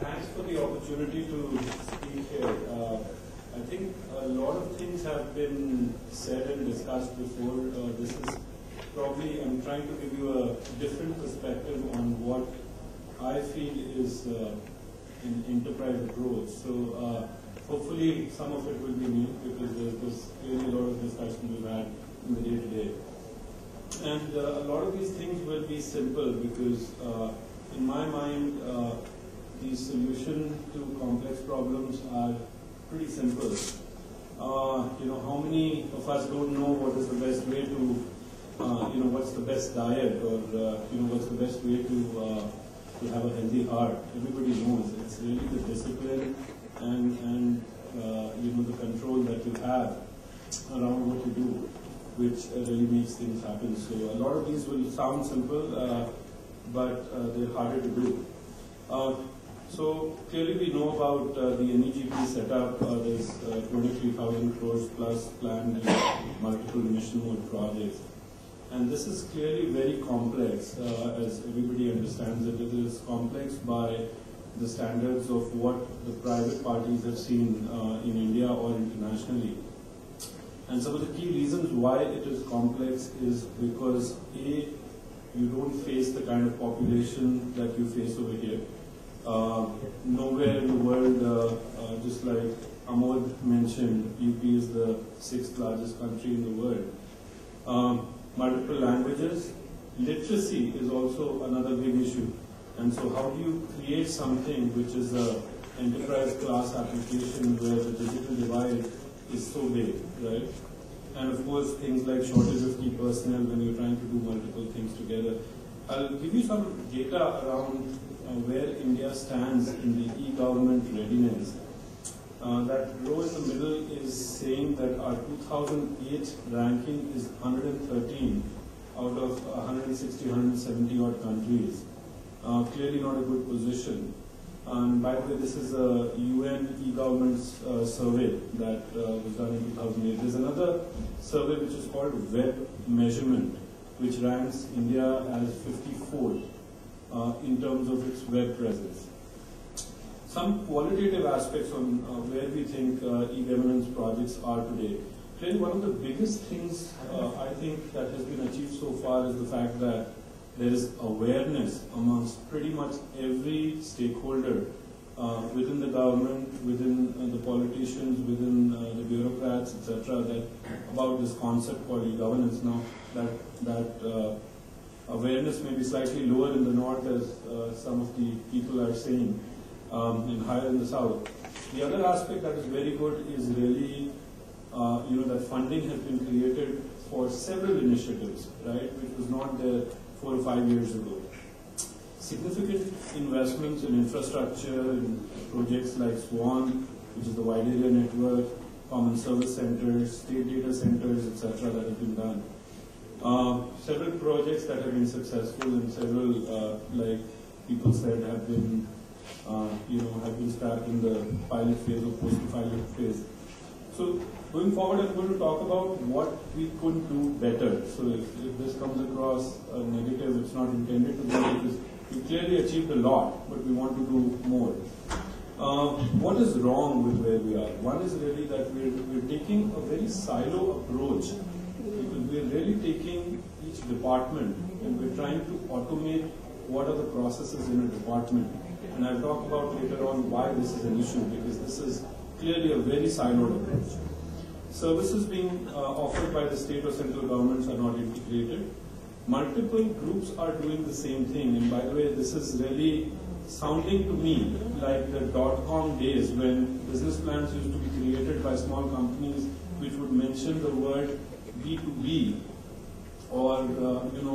Thanks for the opportunity to speak here. I think a lot of things have been said and discussed before. This is probably, I'm trying to give you a different perspective on what I feel is an enterprise approach. So hopefully some of it will be new, because there's clearly a lot of discussion we've had in the day-to-day. And a lot of these things will be simple, because in my mind, the solution to complex problems are pretty simple. How many of us don't know what is the best way to, what's the best diet, or what's the best way to have a healthy heart? Everybody knows. It's really the discipline and the control that you have around what you do, which really makes things happen. So a lot of these will sound simple, but they're harder to do. So clearly we know about the NEGP setup. There's 23,000 crores plus planned in multiple mission mode projects. And this is clearly very complex, as everybody understands it. It is complex by the standards of what the private parties have seen in India or internationally. And some of the key reasons why it is complex is because A, you don't face the kind of population that you face over here. Nowhere in the world, just like Amod mentioned, UP is the 6th largest country in the world. Multiple languages. Literacy is also another big issue. And so how do you create something which is an enterprise class application where the digital divide is so big, right? And of course, things like shortage of key personnel when you're trying to do multiple things together. I'll give you some data around where India stands in the e-government readiness. That row in the middle is saying that our 2008 ranking is 113 out of 160, 170 odd countries. Clearly not a good position. And by the way, this is a UN e-government survey that was done in 2008. There's another survey which is called Web Measurement, which ranks India as 54th in terms of its web presence. Some qualitative aspects on where we think e-governance projects are today. Clearly, one of the biggest things I think that has been achieved so far is the fact that there is awareness amongst pretty much every stakeholder within the government, within the politicians, within the bureaucrats, etc., that about this concept called e-governance. Now, that awareness may be slightly lower in the north, as some of the people are saying, and higher in the south. The other aspect that is very good is really, that funding has been created for several initiatives, right, which was not there 4 or 5 years ago. Significant investments in infrastructure, in projects like SWAN, which is the Wide Area Network, Common Service Centers, State Data Centers, etc., that have been done. Several projects that have been successful, and several, like people said, have been, have been started in the pilot phase or post-pilot phase. So going forward, I'm going to talk about what we could do better. So if this comes across negative, it's not intended to be, because we clearly achieved a lot, but we want to do more. What is wrong with where we are? One is really that we're taking a very silo approach, because we're really taking each department and we're trying to automate what are the processes in a department. And I'll talk about later on why this is an issue, because this is clearly a very siloed approach. Services being offered by the state or central governments are not integrated. Multiple groups are doing the same thing, and by the way, this is really sounding to me like the dot-com days, when business plans used to be created by small companies which would mention the word B2B, or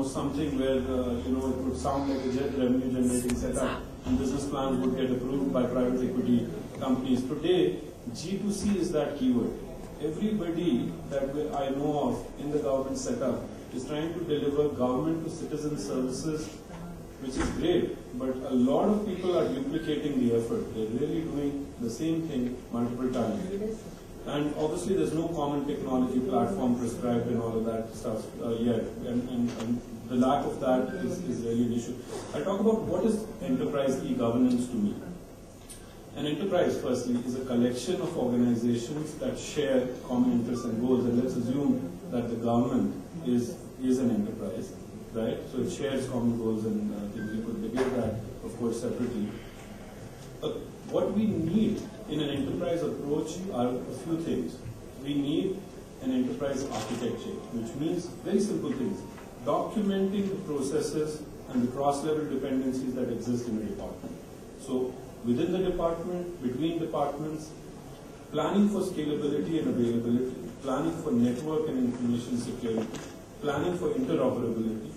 something where it would sound like a revenue generating setup, and business plans would get approved by private equity companies. Today, G2C is that keyword. Everybody that I know of in the government setup is trying to deliver government to citizen services, which is great, but a lot of people are duplicating the effort. They're really doing the same thing multiple times. And obviously there's no common technology platform prescribed and all of that stuff yet, and the lack of that is really an issue. I talk about what is enterprise e-governance to me. An enterprise, firstly, is a collection of organizations that share common interests and goals, and let's assume that the government is an enterprise, right? So it shares common goals and things. We could debate that, of course, separately. But what we need in an enterprise approach are a few things. We need an enterprise architecture, which means very simple things. Documenting the processes and the cross-level dependencies that exist in a department. So within the department, between departments, planning for scalability and availability, planning for network and information security, planning for interoperability,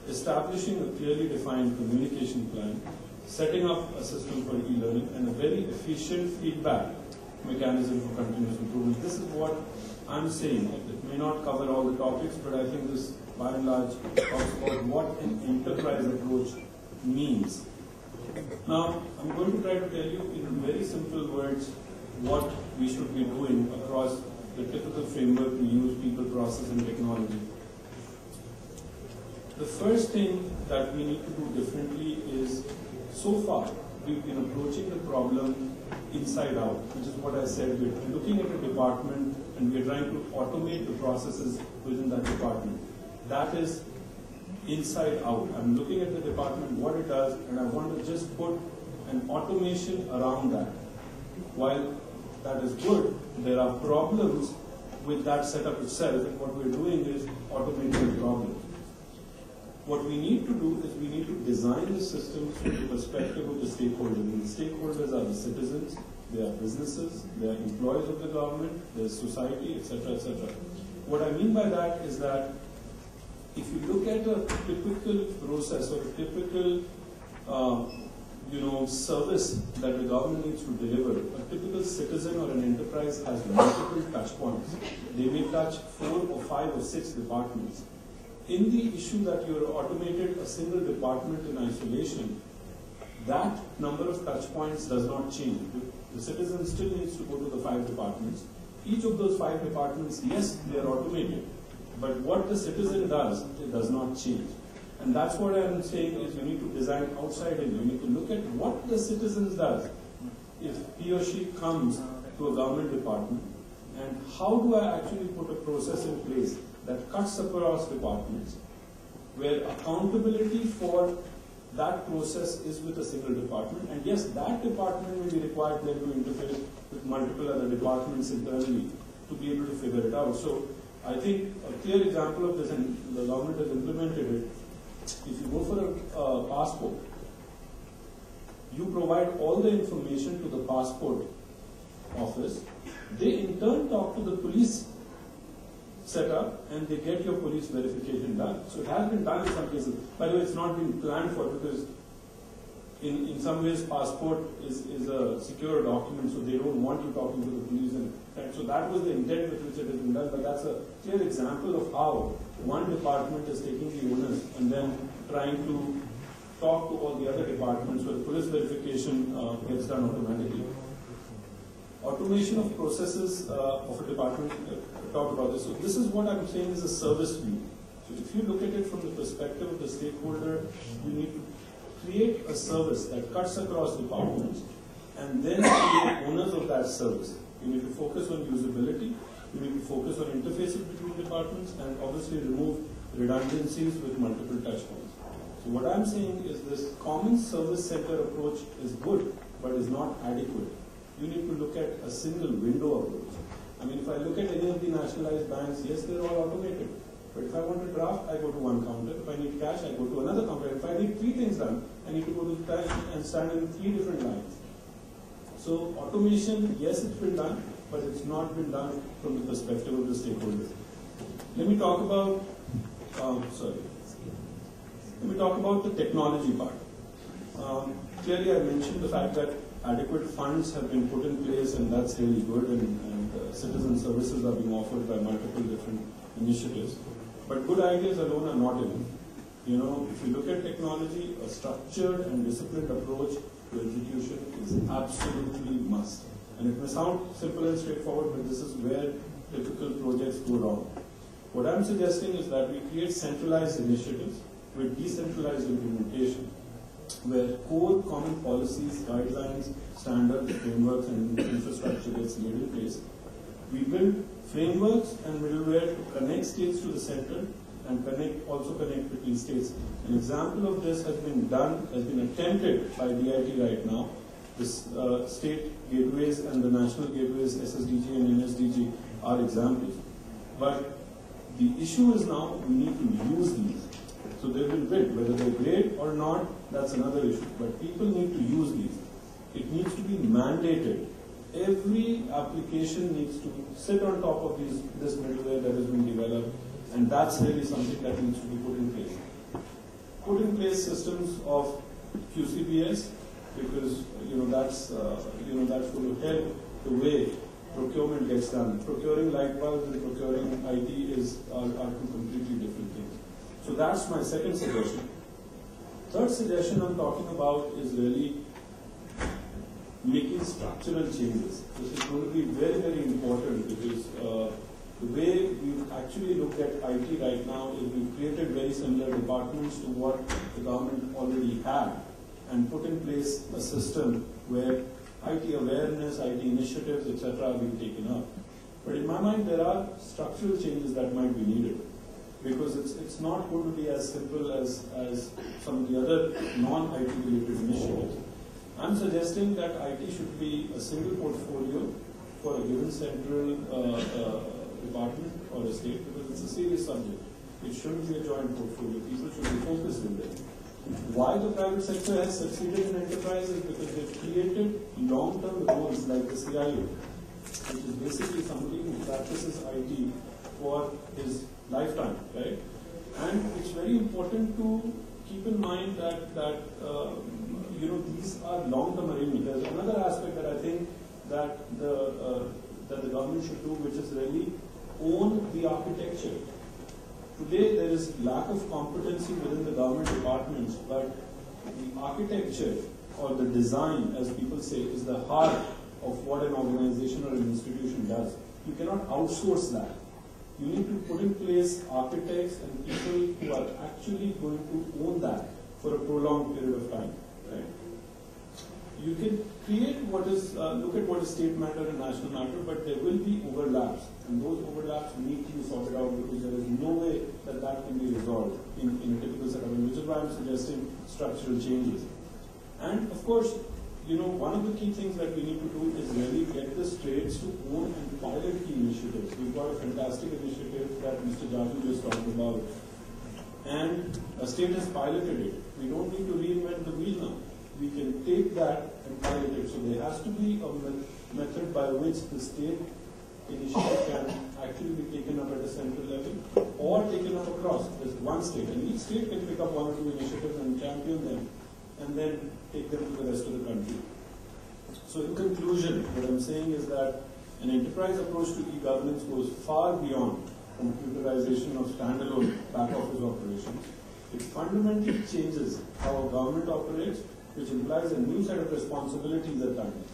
establishing a clearly defined communication plan, setting up a system for e-learning, and a very efficient feedback mechanism for continuous improvement. This is what I'm saying. It may not cover all the topics, but I think this, by and large, talks about what an enterprise approach means. Now, I'm going to try to tell you in very simple words what we should be doing across the typical framework we use: people, process, and technology. The first thing that we need to do differently is, so far, we've been approaching the problem inside out, which is what I said. We're looking at a department and we're trying to automate the processes within that department. That is inside out. I'm looking at the department, what it does, and I want to just put an automation around that. While that is good, there are problems with that setup itself, and what we're doing is automating the problem. What we need to do is we need to design the systems from the perspective of the stakeholders. And the stakeholders are the citizens, they are businesses, they are employees of the government, there's society, etc., etc. What I mean by that is that if you look at a typical process or a typical service that the government needs to deliver, a typical citizen or an enterprise has multiple touch points. They may touch 4 or 5 or 6 departments. In the issue that you are automated a single department in isolation, that number of touch points does not change. The citizen still needs to go to the 5 departments. Each of those 5 departments, yes, they are automated, but what the citizen does, it does not change. And that's what I'm saying is you need to design outside in. You need to look at what the citizen does if he or she comes to a government department, and how do I actually put a process in place that cuts across departments, where accountability for that process is with a single department. And yes, that department will be required then to interface with multiple other departments internally to be able to figure it out. So I think a clear example of this, and the government has implemented it, if you go for a passport, you provide all the information to the passport office. They in turn talk to the police setup and they get your police verification done. So it has been done in some cases. By the way, it's not been planned for, because in some ways passport is a secure document, so they don't want you talking to the police. And so that was the intent with which it has been done, but that's a clear example of how one department is taking the onus and then trying to talk to all the other departments where the police verification gets done automatically. Automation of processes of a department, talk about this. So this is what I'm saying is a service view. So if you look at it from the perspective of the stakeholder, you need to create a service that cuts across departments and then create owners of that service. You need to focus on usability, you need to focus on interfaces between departments, and obviously remove redundancies with multiple touch points. So what I'm saying is this common service center approach is good, but is not adequate. You need to look at a single window approach. I mean, if I look at any of the nationalized banks, yes, they're all automated. But if I want to draft, I go to one counter. If I need cash, I go to another counter. If I need 3 things done, I need to go to the time and stand in 3 different lines. So automation, yes, it's been done, but it's not been done from the perspective of the stakeholders. Let me talk about, Let me talk about the technology part. Clearly, I mentioned the fact that adequate funds have been put in place, and that's really good, and citizen services are being offered by multiple different initiatives. But good ideas alone are not enough. You know, if you look at technology, a structured and disciplined approach to execution is absolutely must. And it may sound simple and straightforward, but this is where typical projects go wrong. What I'm suggesting is that we create centralized initiatives with decentralized implementation. where core common policies, guidelines, standards, frameworks, and infrastructure gets laid in place. We build frameworks and middleware to connect states to the center and also connect between states. An example of this has been attempted by DIT right now. This state gateways and the national gateways, SSDG and NSDG, are examples. But the issue is now we need to use these. So they've been built, whether they're great or not, that's another issue. But people need to use these. It needs to be mandated. Every application needs to sit on top of this middleware that has been developed, and that's really something that needs to be put in place. Put in place systems of QCBS, because that's going to help the way procurement gets done. Procuring light bulbs and procuring IT are two completely different things. So that's my second suggestion. Third suggestion I'm talking about is really making structural changes. This is going to be very, very important, because the way we've actually looked at IT right now is we've created very similar departments to what the government already had and put in place a system where IT awareness, IT initiatives, etc. are being taken up. But in my mind, there are structural changes that might be needed, because it's not going to be as simple as some of the other non-IT related initiatives. I'm suggesting that IT should be a single portfolio for a given central department or a state, because it's a serious subject. It shouldn't be a joint portfolio. People should be focused in there. Why the private sector has succeeded in enterprise is because they've created long-term roles like the CIO, which is basically somebody who practices IT for his lifetime, right? And it's very important to keep in mind that these are long-term arrangements. There's another aspect that I think that the government should do, which is really own the architecture. Today there is lack of competency within the government departments, but the architecture or the design, as people say, is the heart of what an organization or an institution does. You cannot outsource that. You need to put in place architects and people who are actually going to own that for a prolonged period of time. Right? You can create look at what is state matter and national matter, but there will be overlaps, and those overlaps need to be sorted out, because there is no way that can be resolved in a typical setup, which is why I'm suggesting structural changes. And of course, one of the key things that we need to do is really get the states to own and pilot key initiatives. We've got a fantastic initiative that Mr. Jaju just talked about, and a state has piloted it. We don't need to reinvent the wheel now. We can take that and pilot it. So there has to be a method by which the state initiative can actually be taken up at a central level or taken up across. There's one state, and each state can pick up one or two initiatives and champion them, and then take them to the rest of the country. So in conclusion, what I'm saying is that an enterprise approach to e-governance goes far beyond computerization of standalone back office operations. It fundamentally changes how a government operates, which implies a new set of responsibilities at times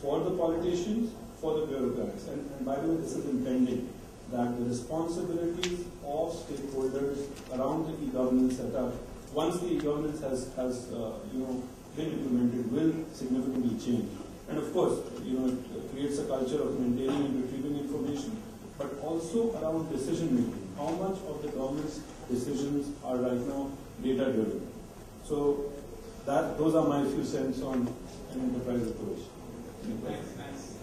for the politicians, for the bureaucrats. And by the way, this is impending, that the responsibilities of stakeholders around the e-governance setup, once the e-governance has been implemented, will significantly change. And of course, it creates a culture of maintaining and retrieving information, but also around decision making. How much of the government's decisions are right now data driven? So those are my few cents on an enterprise approach. Thanks.